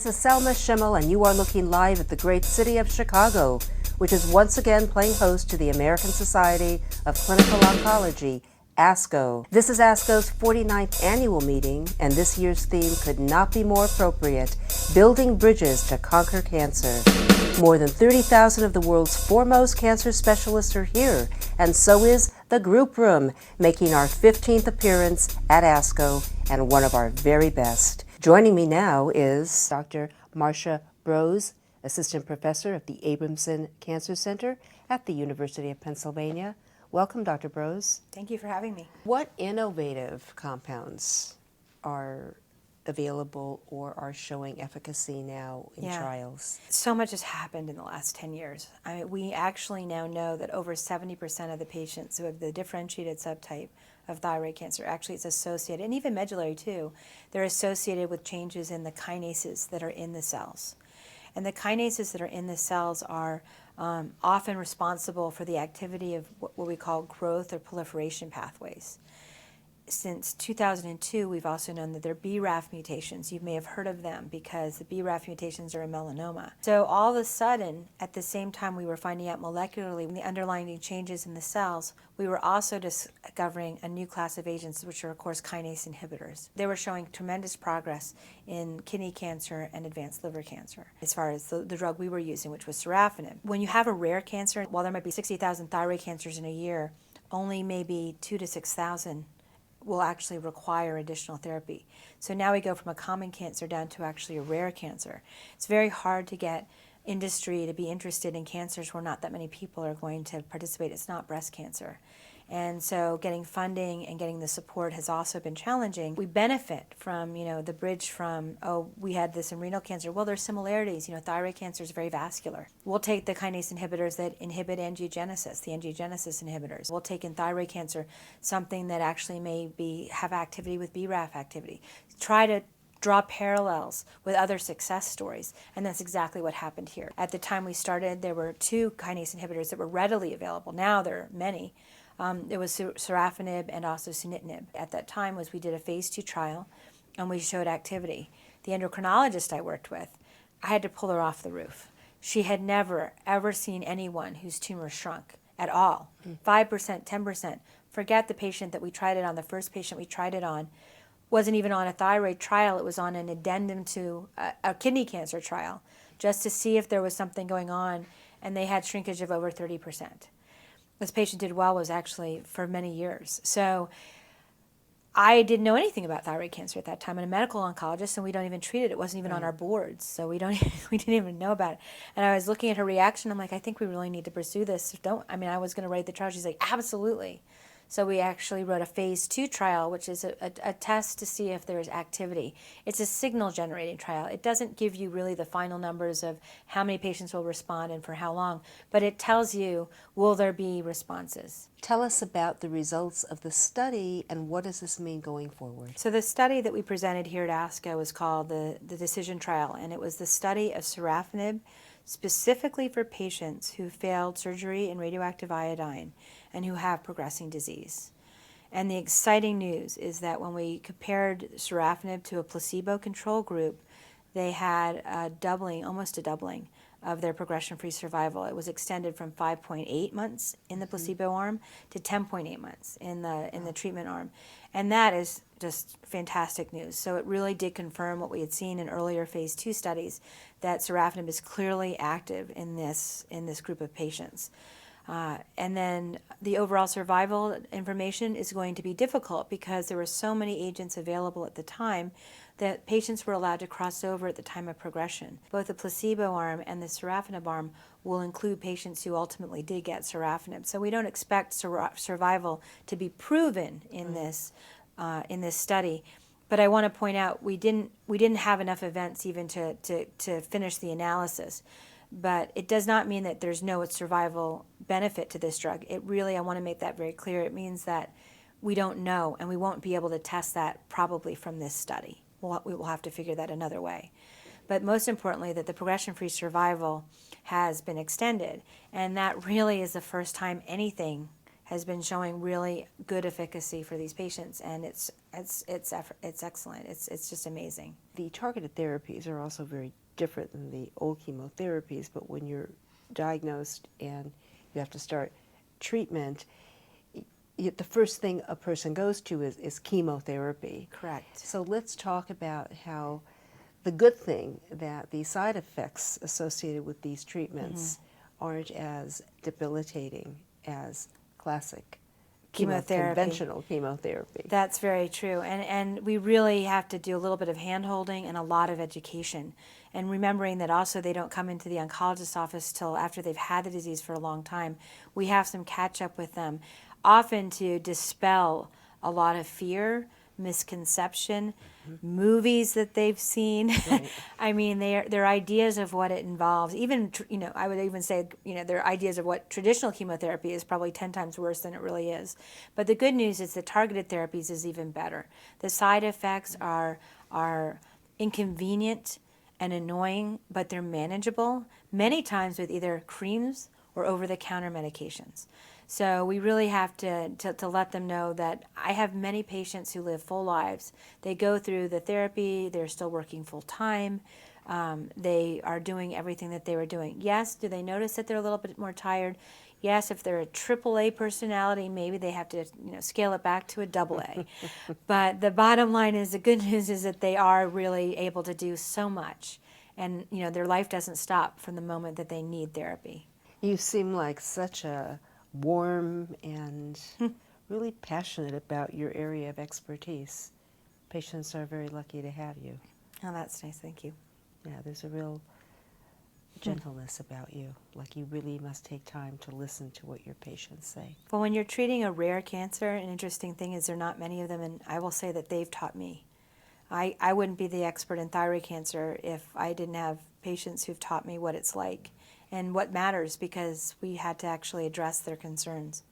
This is Selma Schimmel, and you are looking live at the great city of Chicago, which is once again playing host to the American Society of Clinical Oncology, ASCO. This is ASCO's 49th annual meeting, and this year's theme could not be more appropriate: Building Bridges to Conquer Cancer. More than 30,000 of the world's foremost cancer specialists are here, and so is the Group Room, making our 15th appearance at ASCO and one of our very best. Joining me now is Dr. Marcia Brose, Assistant Professor of the Abramson Cancer Center at the University of Pennsylvania. Welcome, Dr. Brose. Thank you for having me. What innovative compounds are available or are showing efficacy now in trials? So much has happened in the last 10 years. I mean, we actually now know that over 70% of the patients who have the differentiated subtype of thyroid cancer, actually it's associated, and even medullary too, they're associated with changes in the kinases that are in the cells. And the kinases that are in the cells are often responsible for the activity of what we call growth or proliferation pathways. Since 2002, we've also known that there are BRAF mutations. You may have heard of them because the BRAF mutations are in melanoma. So all of a sudden, at the same time we were finding out molecularly the underlying changes in the cells, we were also discovering a new class of agents, which are, of course, kinase inhibitors. They were showing tremendous progress in kidney cancer and advanced liver cancer, as far as the drug we were using, which was sorafenib. When you have a rare cancer, while there might be 60,000 thyroid cancers in a year, only maybe 2,000 to 6,000 will actually require additional therapy. So now we go from a common cancer down to actually a rare cancer. It's very hard to get industry to be interested in cancers where not that many people are going to participate. It's not breast cancer. And so getting funding and getting the support has also been challenging. We benefit from, the bridge from, we had this in renal cancer. Well, there's similarities. Thyroid cancer is very vascular. We'll take the kinase inhibitors that inhibit angiogenesis, the angiogenesis inhibitors. We'll take in thyroid cancer something that actually have activity with BRAF activity. Try to draw parallels with other success stories, and that's exactly what happened here. At the time we started, there were 2 kinase inhibitors that were readily available. Now there are many. It was sorafenib and also sunitinib. At that time we did a phase 2 trial, and we showed activity. The endocrinologist I worked with, I had to pull her off the roof. She had never, ever seen anyone whose tumor shrunk at all. 5%, 10%. Forget the patient that we tried it on. The first patient we tried it on wasn't even on a thyroid trial. It was on an addendum to a kidney cancer trial, just to see if there was something going on, and they had shrinkage of over 30%. This patient did well, was actually for many years. So I didn't know anything about thyroid cancer at that time. I'm a medical oncologist, and we don't even treat it. It wasn't even on our boards, so we didn't even know about it. And I was looking at her reaction. I'm like, I think we really need to pursue this. I was going to write the trial. She's like, absolutely. So we actually wrote a phase 2 trial, which is a test to see if there's activity. It's a signal-generating trial. It doesn't give you really the final numbers of how many patients will respond and for how long, but it tells you, will there be responses? Tell us about the results of the study, and what does this mean going forward? So the study that we presented here at ASCO was called the DECISON trial, and it was the study of sorafenib specifically for patients who failed surgery and radioactive iodine and who have progressing disease. And the exciting news is that when we compared sorafenib to a placebo control group, they had almost a doubling of their progression-free survival. It was extended from 5.8 months in the placebo arm to 10.8 months in the treatment arm. And that is just fantastic news. So it really did confirm what we had seen in earlier phase 2 studies, that sorafenib is clearly active in this group of patients. And then the overall survival information is going to be difficult because there were so many agents available at the time that patients were allowed to cross over at the time of progression. Both the placebo arm and the sorafenib arm will include patients who ultimately did get sorafenib. So we don't expect survival to be proven in this study. But I want to point out we didn't have enough events even to finish the analysis. But it does not mean that there's no survival benefit to this drug. I want to make that very clear. It means that we don't know, and we won't be able to test that probably from this study. We will have to figure that another way. But most importantly, that the progression-free survival has been extended, and that really is the first time anything has been showing really good efficacy for these patients, and it's excellent. It's just amazing. The targeted therapies are also very different than the old chemotherapies, but when you're diagnosed and you have to start treatment, the first thing a person goes to is chemotherapy. Correct. So let's talk about how the good thing that the side effects associated with these treatments aren't as debilitating as classic conventional chemotherapy. That's very true. And we really have to do a little bit of hand-holding and a lot of education. And remembering that also they don't come into the oncologist's office till after they've had the disease for a long time. We have some catch-up with them, often to dispel a lot of fear, misconception, movies that they've seen. Right. I mean, their ideas of what it involves, even, I would even say, their ideas of what traditional chemotherapy is probably 10 times worse than it really is. But the good news is the targeted therapies is even better. The side effects are inconvenient and annoying, but they're manageable, many times with either creams or over-the-counter medications. So we really have to let them know that I have many patients who live full lives. They go through the therapy, they're still working full time, they are doing everything that they were doing. Yes, do they notice that they're a little bit more tired? Yes, if they're a AAA personality, maybe they have to scale it back to a AA. But the bottom line is, the good news is that they are really able to do so much. And their life doesn't stop from the moment that they need therapy. You seem like such a warm and really passionate about your area of expertise. Patients are very lucky to have you. Oh, that's nice. Thank you. Yeah, there's a real gentleness about you. Like you really must take time to listen to what your patients say. Well, when you're treating a rare cancer, an interesting thing is there are not many of them, and I will say that they've taught me. I wouldn't be the expert in thyroid cancer if I didn't have patients who've taught me what it's like and what matters, because we had to actually address their concerns.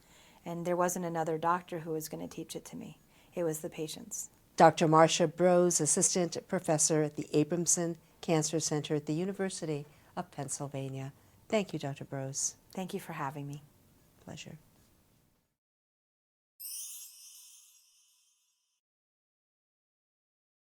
And there wasn't another doctor who was going to teach it to me. It was the patients. Dr. Marcia Brose, Assistant Professor at the Abramson Cancer Center at the University of Pennsylvania. Thank you, Dr. Brose. Thank you for having me. Pleasure.